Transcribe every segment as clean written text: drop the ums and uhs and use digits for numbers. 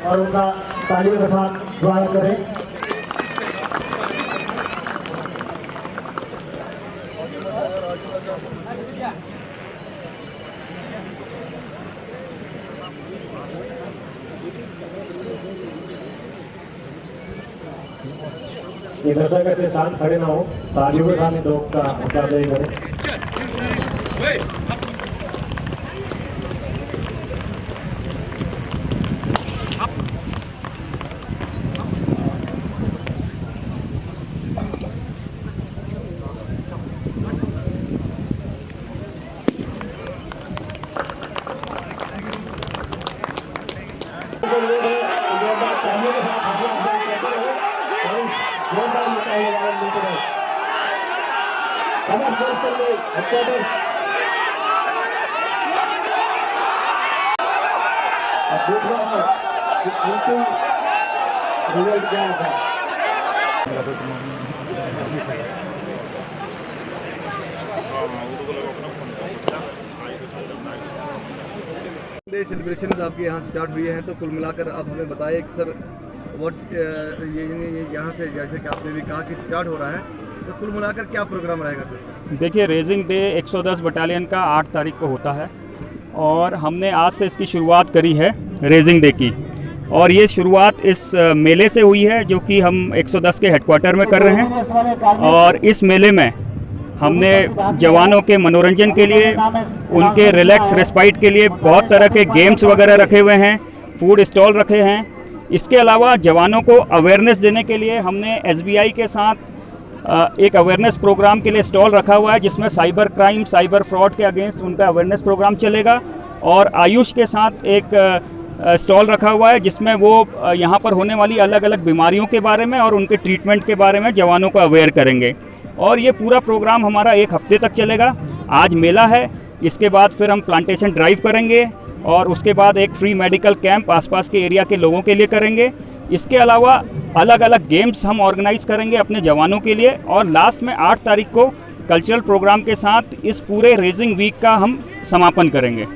और उनका तालियों के साथ स्वागत करें। ये दर्शक के साथ खड़े ना हो, तालियों के साथ लोग का उत्साह करें। सेलिब्रेशन आपके यहाँ स्टार्ट हुए हैं, तो कुल मिलाकर आप हमें बताइए कि सर ये यहाँ से जैसे कि आपने भी कहा कि स्टार्ट हो रहा है, तो कुल मिलाकर क्या प्रोग्राम रहेगा सर? देखिए, रेजिंग डे 110 बटालियन का 8 तारीख को होता है और हमने आज से इसकी शुरुआत करी है रेजिंग डे की। और ये शुरुआत इस मेले से हुई है जो कि हम 110 के हेडक्वार्टर में कर रहे हैं। और इस मेले में हमने जवानों के मनोरंजन के लिए, उनके रिलैक्स रेस्पाइट के लिए बहुत तरह के गेम्स वगैरह रखे हुए हैं, फूड स्टॉल रखे हैं। इसके अलावा जवानों को अवेयरनेस देने के लिए हमने SBI के साथ एक अवेयरनेस प्रोग्राम के लिए स्टॉल रखा हुआ है, जिसमें साइबर क्राइम, साइबर फ्रॉड के अगेंस्ट उनका अवेयरनेस प्रोग्राम चलेगा। और आयुष के साथ एक स्टॉल रखा हुआ है, जिसमें वो यहाँ पर होने वाली अलग अलग बीमारियों के बारे में और उनके ट्रीटमेंट के बारे में जवानों को अवेयर करेंगे। और ये पूरा प्रोग्राम हमारा 1 हफ्ते तक चलेगा। आज मेला है, इसके बाद फिर हम प्लांटेशन ड्राइव करेंगे और उसके बाद एक फ्री मेडिकल कैंप आसपास के एरिया के लोगों के लिए करेंगे। इसके अलावा अलग अलग गेम्स हम ऑर्गेनाइज करेंगे अपने जवानों के लिए। और लास्ट में 8 तारीख को कल्चरल प्रोग्राम के साथ इस पूरे रेजिंग वीक का हम समापन करेंगे।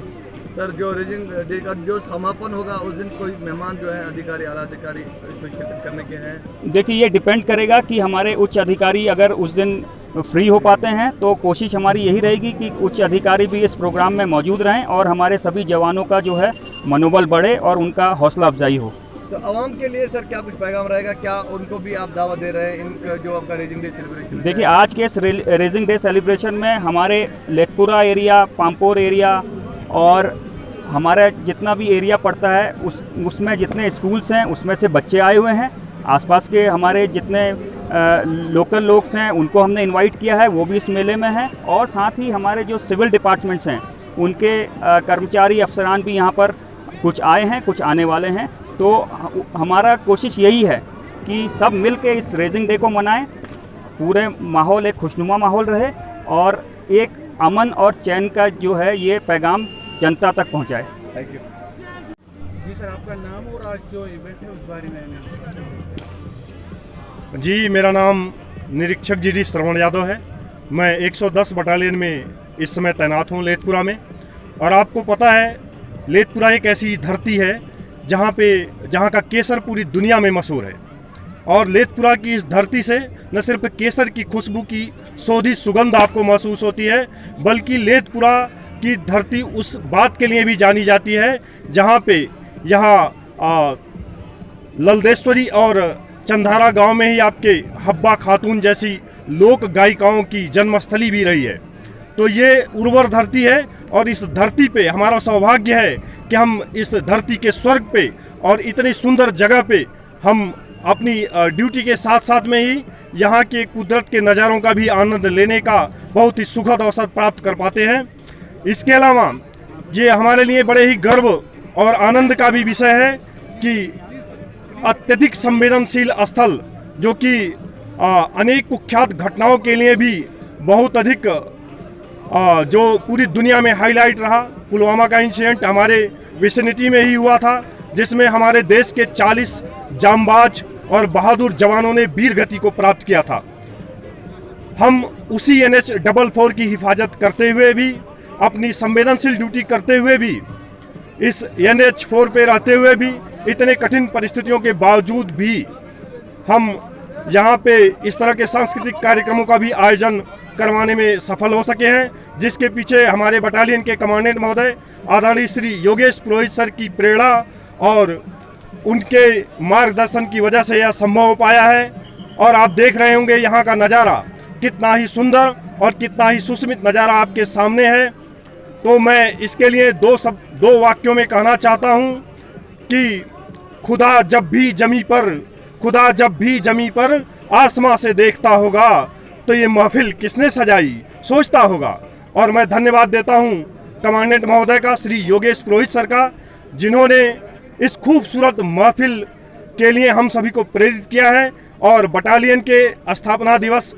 सर, जो रेजिंग डे का जो समापन होगा उस दिन कोई मेहमान जो है अधिकारी, आला अधिकारी इसमें शिरकत करने के हैं? देखिए, ये डिपेंड करेगा कि हमारे उच्च अधिकारी अगर उस दिन फ्री हो पाते हैं तो कोशिश हमारी यही रहेगी कि उच्च अधिकारी भी इस प्रोग्राम में मौजूद रहें और हमारे सभी जवानों का जो है मनोबल बढ़े और उनका हौसला अफजाई हो। तो आवाम के लिए सर क्या कुछ पैगाम रहेगा? क्या उनको भी आप दावा दे रहे हैं इनका जो आपका रेजिंग डे सेलिब्रेशन? देखिए, आज के इस रेजिंग डे सेलिब्रेशन में हमारे लेखपुरा एरिया, पामपोर एरिया और हमारा जितना भी एरिया पड़ता है उसमें जितने स्कूल्स हैं उसमें से बच्चे आए हुए हैं। आसपास के हमारे जितने लोकल लोग हैं उनको हमने इनवाइट किया है, वो भी इस मेले में हैं। और साथ ही हमारे जो सिविल डिपार्टमेंट्स हैं उनके कर्मचारी अफसरान भी यहाँ पर कुछ आए हैं, कुछ आने वाले हैं। तो हमारा कोशिश यही है कि सब मिल के इस रेजिंग डे को मनाएं, पूरे माहौल एक खुशनुमा माहौल रहे और एक अमन और चैन का जो है ये पैगाम जनता तक पहुंचाए। थैंक यू जी सर, आपका नाम और आज जो इवेंट है उस बारे में? जी, मेरा नाम निरीक्षक GD श्रवण यादव है। मैं 110 बटालियन में इस समय तैनात हूँ लेथपुरा में। और आपको पता है, लेथपुरा एक ऐसी धरती है जहाँ का केसर पूरी दुनिया में मशहूर है। और लेथपुरा की इस धरती से न सिर्फ केसर की खुशबू की सोधी सुगंध आपको महसूस होती है, बल्कि लेथपुरा की धरती उस बात के लिए भी जानी जाती है जहाँ पे ललदेश्वरी और चंधारा गांव में ही आपके हब्बा खातून जैसी लोक गायिकाओं की जन्मस्थली भी रही है। तो ये उर्वर धरती है और इस धरती पे हमारा सौभाग्य है कि हम इस धरती के स्वर्ग पे और इतनी सुंदर जगह पे हम अपनी ड्यूटी के साथ साथ में ही यहाँ के कुदरत के नज़ारों का भी आनंद लेने का बहुत ही सुखद अवसर प्राप्त कर पाते हैं। इसके अलावा ये हमारे लिए बड़े ही गर्व और आनंद का भी विषय है कि अत्यधिक संवेदनशील स्थल, जो कि अनेक कुख्यात घटनाओं के लिए भी बहुत अधिक जो पूरी दुनिया में हाईलाइट रहा। पुलवामा का इंसिडेंट हमारे विसिनिटी में ही हुआ था, जिसमें हमारे देश के 40 जांबाज और बहादुर जवानों ने वीर गति को प्राप्त किया था। हम उसी NH-44 की हिफाजत करते हुए भी, अपनी संवेदनशील ड्यूटी करते हुए भी, इस NH-4 पे रहते हुए भी इतने कठिन परिस्थितियों के बावजूद भी हम यहाँ पे इस तरह के सांस्कृतिक कार्यक्रमों का भी आयोजन करवाने में सफल हो सके हैं, जिसके पीछे हमारे बटालियन के कमांडेंट महोदय आदरणीय श्री योगेश पुरोहित सर की प्रेरणा और उनके मार्गदर्शन की वजह से यह संभव हो पाया है। और आप देख रहे होंगे यहाँ का नज़ारा कितना ही सुंदर और कितना ही सुस्मित नज़ारा आपके सामने है। तो मैं इसके लिए दो वाक्यों में कहना चाहता हूँ कि खुदा जब भी जमी पर आसमां से देखता होगा तो ये महफिल किसने सजाई सोचता होगा। और मैं धन्यवाद देता हूँ कमांडेंट महोदय का, श्री योगेश पुरोहित सर का, जिन्होंने इस खूबसूरत महफिल के लिए हम सभी को प्रेरित किया है। और बटालियन के स्थापना दिवस